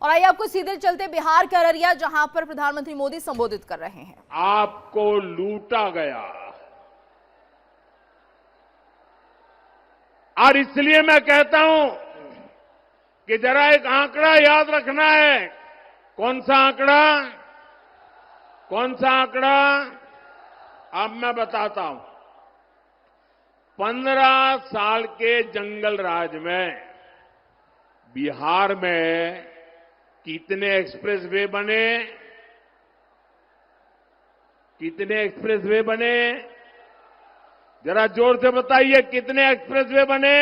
और आइए आपको सीधे चलते बिहार के अररिया, जहां पर प्रधानमंत्री मोदी संबोधित कर रहे हैं। आपको लूटा गया और इसलिए मैं कहता हूं कि जरा एक आंकड़ा याद रखना है। कौन सा आंकड़ा? कौन सा आंकड़ा? अब मैं बताता हूं। 15 साल के जंगल राज में बिहार में कितने एक्सप्रेसवे बने? कितने एक्सप्रेसवे बने? जरा जोर से बताइए, कितने एक्सप्रेसवे बने?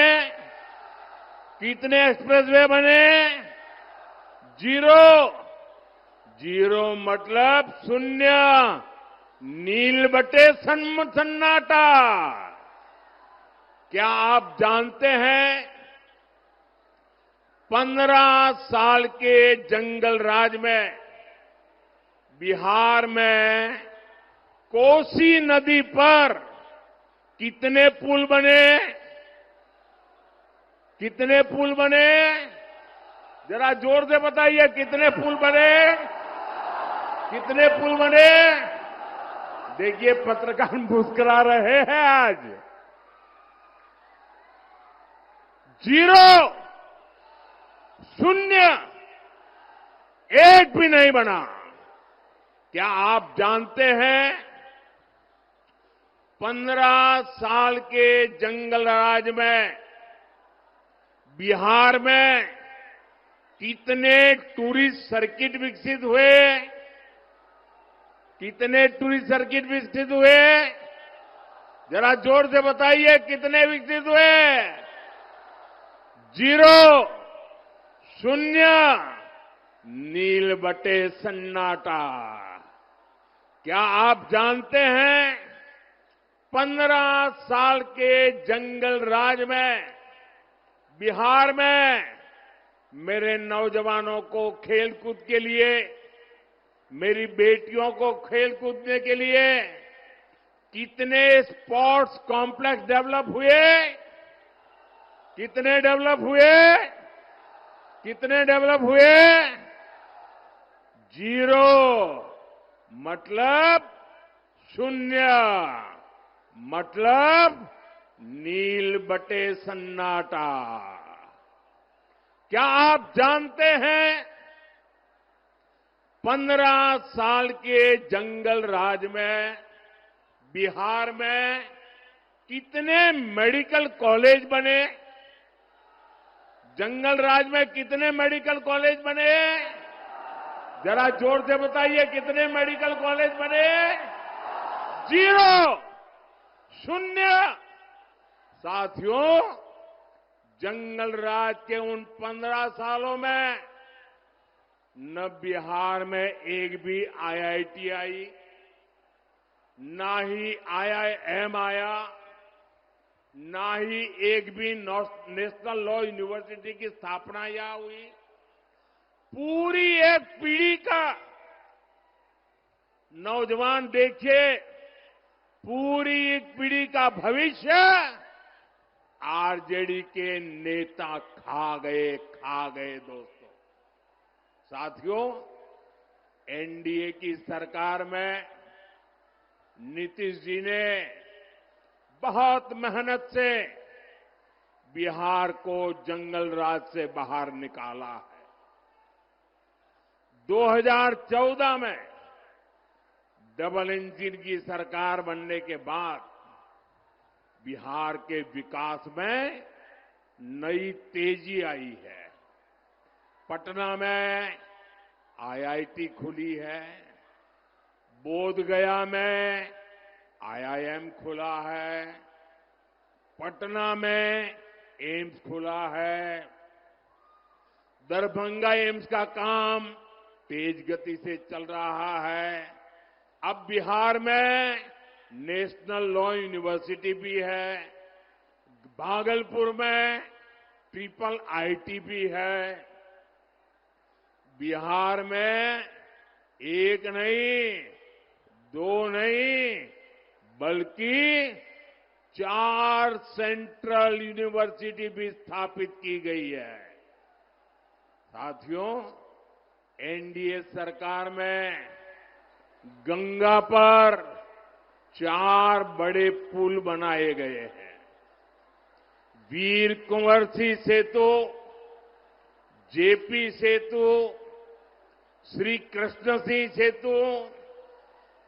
कितने एक्सप्रेसवे बने? जीरो। जीरो मतलब शून्य। नील बटे सन्नाटा। क्या आप जानते हैं 15 साल के जंगल राज में बिहार में कोसी नदी पर कितने पुल बने? कितने पुल बने? जरा जोर से बताइए, कितने पुल बने? कितने पुल बने? देखिए, पत्रकार मुस्कुरा रहे हैं आज। जीरो, शून्य, एक भी नहीं बना। क्या आप जानते हैं 15 साल के जंगल राज में बिहार में कितने टूरिस्ट सर्किट विकसित हुए? कितने टूरिस्ट सर्किट विकसित हुए? जरा जोर से बताइए, कितने विकसित हुए? जीरो, शून्य, नील बटे सन्नाटा। क्या आप जानते हैं 15 साल के जंगल राज में बिहार में मेरे नौजवानों को खेलकूद के लिए, मेरी बेटियों को खेल कूदने के लिए कितने स्पोर्ट्स कॉम्प्लेक्स डेवलप हुए? कितने डेवलप हुए? कितने डेवलप हुए? जीरो, मतलब शून्य, मतलब नील बटे सन्नाटा। क्या आप जानते हैं 15 साल के जंगल राज में बिहार में कितने मेडिकल कॉलेज बने? जंगल राज में कितने मेडिकल कॉलेज बने? जरा जोर से बताइए, कितने मेडिकल कॉलेज बने? जीरो, शून्य। साथियों, जंगल राज के उन 15 सालों में न बिहार में एक भी आईआईटी आई, ना ही आईआईएम आया, ना ही एक भी नेशनल लॉ यूनिवर्सिटी की स्थापना यहां हुई। पूरी एक पीढ़ी का नौजवान देखिए, पूरी एक पीढ़ी का भविष्य आरजेडी के नेता खा गए दोस्तों। साथियों, एनडीए की सरकार में नीतीश जी ने बहुत मेहनत से बिहार को जंगल राज से बाहर निकाला है। 2014 में डबल इंजन की सरकार बनने के बाद बिहार के विकास में नई तेजी आई है। पटना में आईआईटी खुली है, बोधगया में आईआईएम खुला है, पटना में एम्स खुला है, दरभंगा एम्स का काम तेज गति से चल रहा है। अब बिहार में नेशनल लॉ यूनिवर्सिटी भी है, भागलपुर में ट्रिपल आईटी भी है। बिहार में एक नहीं, दो नहीं, बल्कि 4 सेंट्रल यूनिवर्सिटी भी स्थापित की गई है। साथियों, एनडीए सरकार में गंगा पर 4 बड़े पुल बनाए गए हैं। वीर कुंवर सिंह सेतु, जेपी सेतु, श्री कृष्ण सिंह सेतु,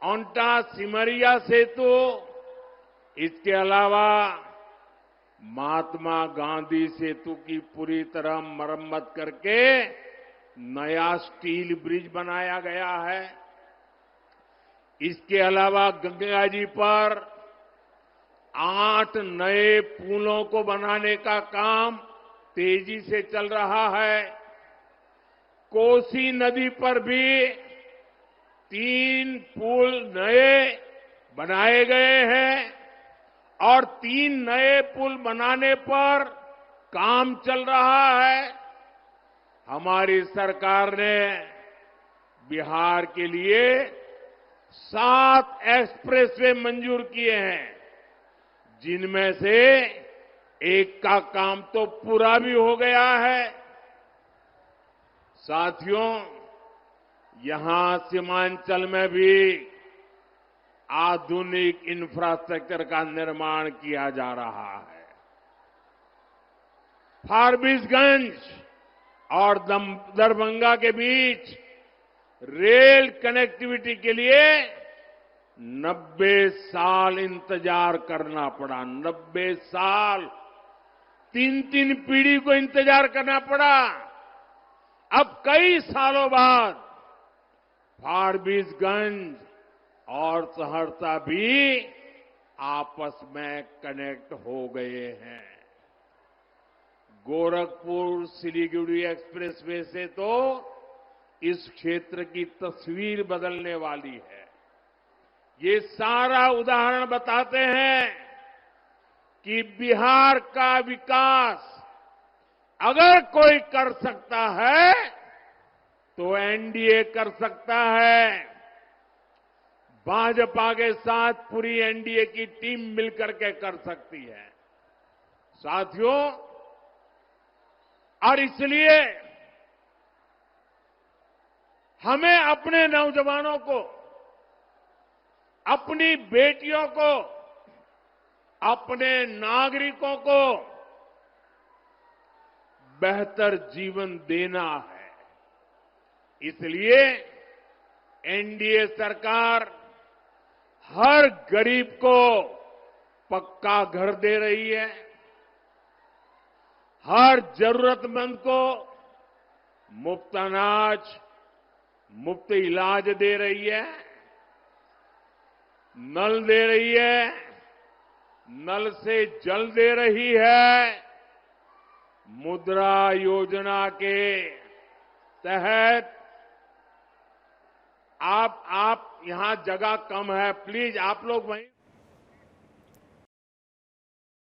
ओंटा सिमरिया सेतु, इसके अलावा महात्मा गांधी सेतु की पूरी तरह मरम्मत करके नया स्टील ब्रिज बनाया गया है। इसके अलावा गंगा जी पर 8 नए पुलों को बनाने का काम तेजी से चल रहा है। कोसी नदी पर भी 3 पुल नए बनाए गए हैं और 3 नए पुल बनाने पर काम चल रहा है। हमारी सरकार ने बिहार के लिए 7 एक्सप्रेसवे मंजूर किए हैं, जिनमें से एक का काम तो पूरा भी हो गया है। साथियों, यहां सीमांचल में भी आधुनिक इंफ्रास्ट्रक्चर का निर्माण किया जा रहा है। फारबिसगंज और दरभंगा के बीच रेल कनेक्टिविटी के लिए 90 साल इंतजार करना पड़ा। 90 साल, 3 पीढ़ी को इंतजार करना पड़ा। अब कई सालों बाद फारबिसगंज और सहरसा भी आपस में कनेक्ट हो गए हैं। गोरखपुर सिलीगुड़ी एक्सप्रेसवे से तो इस क्षेत्र की तस्वीर बदलने वाली है। ये सारा उदाहरण बताते हैं कि बिहार का विकास अगर कोई कर सकता है तो एनडीए कर सकता है। भाजपा के साथ पूरी एनडीए की टीम मिलकर के कर सकती है। साथियों, और इसलिए हमें अपने नौजवानों को, अपनी बेटियों को, अपने नागरिकों को बेहतर जीवन देना है। इसलिए एनडीए सरकार हर गरीब को पक्का घर दे रही है, हर जरूरतमंद को मुफ्त अनाज, मुफ्त इलाज दे रही है, नल दे रही है, नल से जल दे रही है। मुद्रा योजना के तहत आप यहां जगह कम है, प्लीज आप लोग वहीं